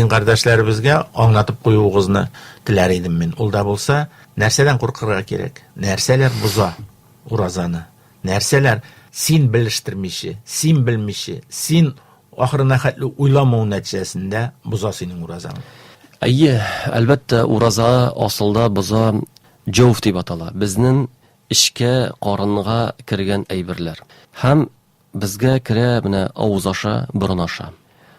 din kardeşlerimizge anlatıp koyuğuzunu diler idim men. Ol da bolsa, nerseler korkırga gerek? Nerseler buza urazanı? Nerseler sin biliştirmişi, sin bilmişi, sin ahırına xatlı uylamau neticesinde buza senin urazanı? Әйе, әлбәттә, ураза асылда боза җәүф дип атала. Безнең эшкә, карынга кергән әйберләр. Һәм безгә керә менә авыз аша, борын аша.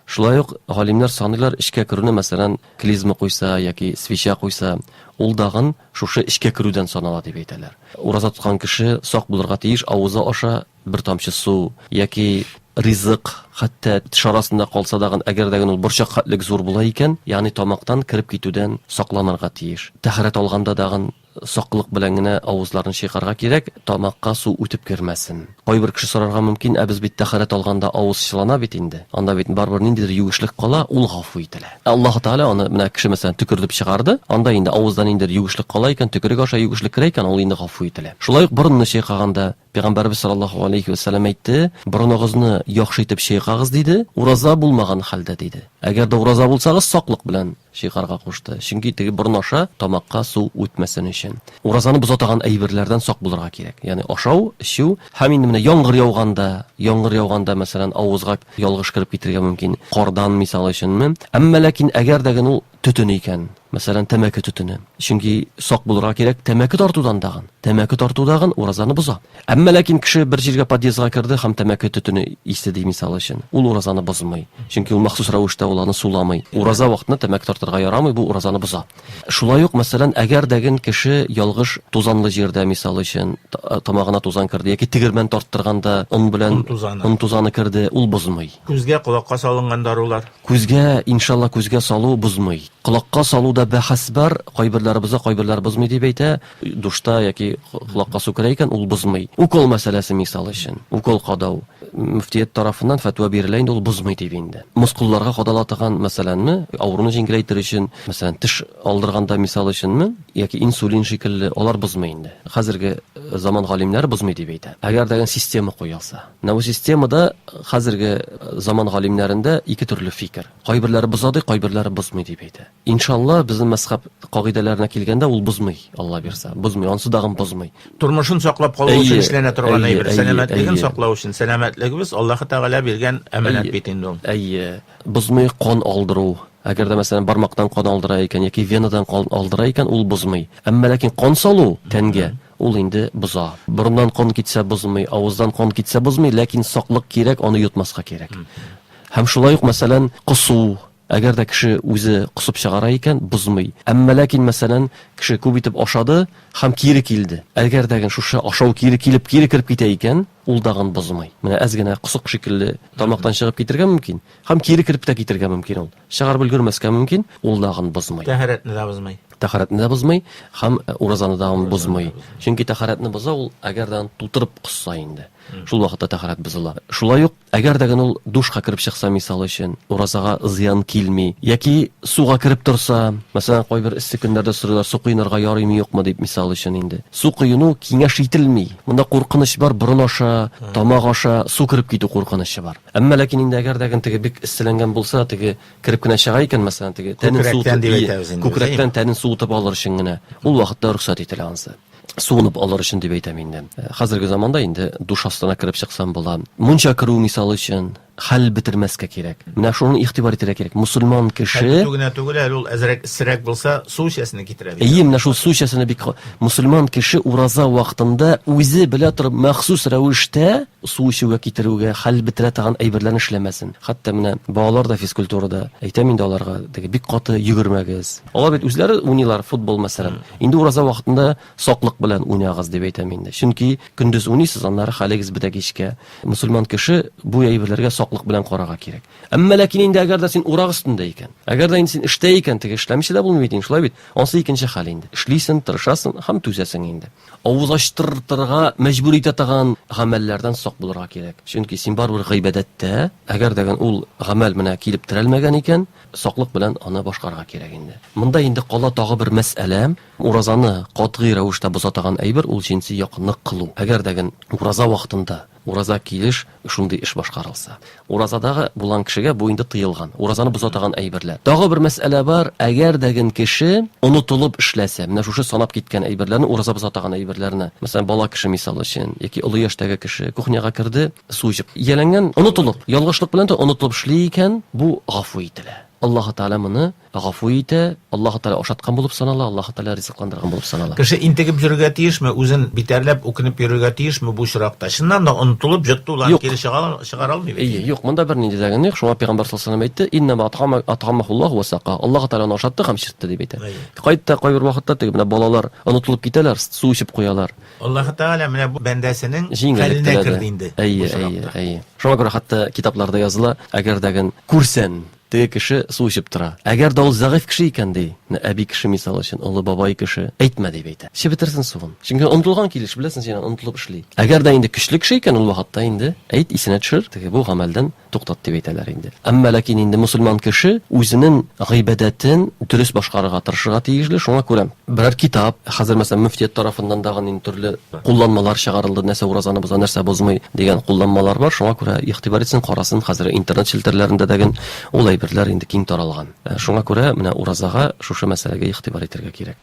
Шулай ук галимнәр саныйлар эшкә керүне, мәсәлән, клизма куйса яки свеча куйса, ул дагын шушы эшкә керүдән санала дип әйтәләр. Ураза тоткан кеше сак булырга тиеш, авызы аша бер тамчы су яки ризык, хәтта теш арасында калса дагын, әгәр дә ул борчак хәтлек зур була икән, ягъни тамактан кирип китүдән сакланырга тиеш. Тәһарәт алганда дагын саклык белән генә авызларын шыйкарга кирәк, тамакка су үтеп кермәсен. Кайбер кеше сорарга мөмкин, без бит тәһарәт алганда авыз чылана бит инде. Анда бит барбер ниндидер югышлык кала, ул гафу ителә. Аллаһ Таала аны менә кеше мәсәлән төкердеп чыгарды, анда инде авыздан ниндидер югышлык кала икән, төкерек аша югышлык керә икән, ул инде гафу ителә. Шулай ук борынны шыйкаганда Пәйгамбәрбез саллаллаһу алейхи ва саллям әйтте, борыныгызны яхшы итеп шыйкагыз диде, ураза булмаган хәлдә диде. Әгәр дә ураза булсагыз, саклык белән шыйкарга кушты. Чөнки теге борын аша тамакка су үтмәсен өчен. Уразаны бозатаган әйберләрдән сак булырга кирәк. Ягъни ашау, эчү, һәм инде менә яңгыр яуганда мәсәлән авызга ялгыш кирип китергә мөмкин. Кардан мисал өченме? Әмма ләкин әгәр дә ул төтен икән, мәсәлән тәмәке төтене. Чөнки сак булырга кирәк, тәмәке тартудан дагын. Тәмәке тартудагын уразаны боза. Әмма ләкин кеше бер җиргә подъездга кирде һәм тәмәке төтене истеди мисал өчен. Ул уразаны бозмый. Чөнки ул махсус рәвештә ул аны суламый. Ураза вакытында тәмәке тартырга ярамый, бу уразаны боза. Шулай ук мәсәлән, әгәр дәген кеше ялгыш тузанлы җирдә мисал өчен тамагына тузан кирде яки тегермән тарттырганда он белән он тузаны кирде, ул бозмый. Күзгә, колакка салынган дарулар. Күзгә, иншалла, күзгә салу бозмый. Колакка салуда бәхәс бар, кайберләре боза, кайберләре бозмый дип әйтә. Душта яки колакка су керә икән, ул бозмый. Укол мәсьәләсе мисал өчен. Укол кадау. Мөфтият тарафыннан фәтва бирелә инде, ул бозмый дип инде. Мускулларга кадалатыган мәсәләнме, авыруны җиңгеләйтер өчен, мәсәлән, теш алдырганда мисал өченме, яки инсулин шикелле, алар бозмый инде. Хәзерге заман галимнәре бозмый дип әйтә. Әгәр дәгән система куялса. Менә бу системада хәзерге заман галимнәрендә ике төрле фикер. Кайберләре бозады, кайберләре бозмый дип әйтә. Иншалла, безнең мәзһәб кагыйдәләренә килгәндә ул бозмый, Алла бирсә. Бозмый, ансы дагын бозмый. Тормышын саклап калу өчен эшләнә торган әйбер, сәламәтлеген саклау өчен. Сәламәтлегебез Аллаһ Тәгалә биргән әманәт бит инде ул. Әйе, бозмый кан алдыру. Әгәр дә мәсәлән бармактан кан алдыра икән яки венадан кан алдыра икән, ул бозмый. Әмма ләкин кан салу тәнгә ул инде боза. Борыннан кан китсә бозмый, авыздан кан китсә бозмый, ләкин саклык кирәк, аны йотмаска кирәк. Һәм шулай ук мәсәлән кысу. Әгәр дә кеше үзе кысып чыгара икән, бозмый. Әмма ләкин мәсәлән кеше күп итеп ашады һәм кире килде. Әгәр дә шушы ашау кире кирип китә икән, ул дагын бозмый. Менә әз генә кысык шикелле тамактан чыгып китергә мөмкин. Һәм кире кирип тә китергә мөмкин ул. Чыгарып өлгермәскә мөмкин, ул дагын бозмый. Тәһарәтне дә бозмый. Тәһарәтне дә бозмый һәм уразаны да бозмый. Чөнки тәһарәтне боза ул әгәр дә тутырып кысса инде. Шул вакытта тәһарәт бозыла. Шулай ук әгәр дә ул душка кирип чыкса мисал өчен, уразага зыян килми, яки суга кирип торса, мәсәлән, кайбер эссе көндәрдә сорыйлар, су кыйнарга ярыймы юкмы дип мисал өчен инде. Су кыйну киңәш ителми. Монда куркыныч бар, борын аша, тамак аша су кирип китү куркынычы бар. Әмма ләкин инде әгәр дә теге бик эсселәнгән булса, теге кирип кенә чыга икән, мәсәлән, теге тәнен су күкрәктән тәнен суытып алыр өчен генә, ул вакытта рөхсәт ителә ансы. Суынып алыр өчен дип әйтәм инде. Хәзерге заманда инде душ астына кирип чыксам була. Мунча кирү мисал өчен хәл бетермәскә кирәк. Менә шуны игътибар итәргә кирәк. Мусульман кеше түгел, ул әзрәк исерәк булса, су эчәсенә китерә. Әйе, менә шул су эчәсенә бик мусульман кеше ураза вакытында үзе белә торып махсус рәвештә су эчүгә китерүгә, хәл бетерә торган әйберләрне эшләмәсен. Хәтта менә балалар да физкультурада әйтәм инде аларга, теге бик каты йөгермәгез. Алар бит үзләре уйныйлар футбол мәсәлән. Инде ураза вакытында саклык белән уйнагыз дип әйтәм инде. Чөнки көндез уйныйсыз, аннары хәлегез бетә кичкә. Мусульман кеше бу әйберләргә саклык белән карарга кирәк. Әмма ләкин инде әгәр дә син урак өстендә икән, әгәр дә син эштә икән, теге эшләмичә дә булмый бит, шулай бит. Ансы икенче хәл инде. Эшлисең, тырышасың һәм түзәсең инде. Авыз ачтыртырга мәҗбүр итә торган гамәлләрдән сак булырга кирәк. Чөнки син барбер гыйбадәттә, әгәр дә ул гамәл менә килеп терәлмәгән икән, саклык белән аны башкарга кирәк инде. Монда инде кала тагы бер мәсьәлә, уразаны катгый рәвештә боза торган әйбер ул җинси якынлык кылу. Әгәр дә ураза вакытында ураза килеш шундый эш башкарылса. Уразадагы булган кешегә бу инде тыелган. Уразаны бозатаган әйберләр. Тагы бер мәсьәлә бар, әгәр дәген кеше онытылып эшләсә, менә шушы санап киткән әйберләрне, ураза бозатаган әйберләрне, мәсәлән, бала кеше мисал өчен, яки олы яшьтәге кеше кухняга керде, су ичеп, яланган, онытылып, ялгышлык белән дә онытылып эшли икән, бу гафу ителә. Аллаһ Таала моны гафу итә, Аллаһ Таала ашаткан булып санала, Аллаһ Таала ризыкландырган булып санала. Кеше интегеп йөрергә тиешме, үзен битәрләп үкенеп йөрергә тиешме бу чиракта? Чыннан да онытылып, җытты улан кире чыгара алмый бит. Юк, монда бер нинди дәгән юк. Шуңа Пәйгамбәр саллаллаһу алейһи ва сәлләм әйтте: "Иннама атгамахуллаһу ва сака". Аллаһ Таала ашатты һәм чиртте дип әйтә. Кайтта кайбер вакытта теге менә балалар онытылып китәләр, су ичеп куялар. Аллаһ Таала менә бу бәндәсенең Җиңеллек хәленә теләде. кирде инде. Әйе. Шуңа күрә хәтта китапларда языла, әгәр дәген күрсән, теге кеше су ичеп тора. Әгәр дә ул зәгыйфь кеше икән ди, әби кеше мисал өчен, улы бабай кеше, әйтмә дип әйтә. Чеп бетерсен суын. Чөнки онытылган килеш, беләсең син, онытылып эшли. Әгәр дә инде көчле кеше икән, ул вакытта инде әйт, исенә төшер, теге бу гамәлдән туктат дип әйтәләр инде. Әмма ләкин инде мусульман кеше үзенең гыйбадәтен дөрес башкарырга тырышырга тиешле. Шуңа күрә берәр китап, хәзер мәсәлән мөфтият тарафыннан дагы инде төрле кулланмалар чыгарылды, нәрсә уразаны боза, нәрсә бозмый дигән кулланмалар бар. Шуңа күрә игътибар итсен, карасын, хәзер интернет челтәрләрендә дәген ул әйберләр инде киң таралган. Шуңа күрә менә уразага шушы мәсьәләгә игътибар итәргә кирәк.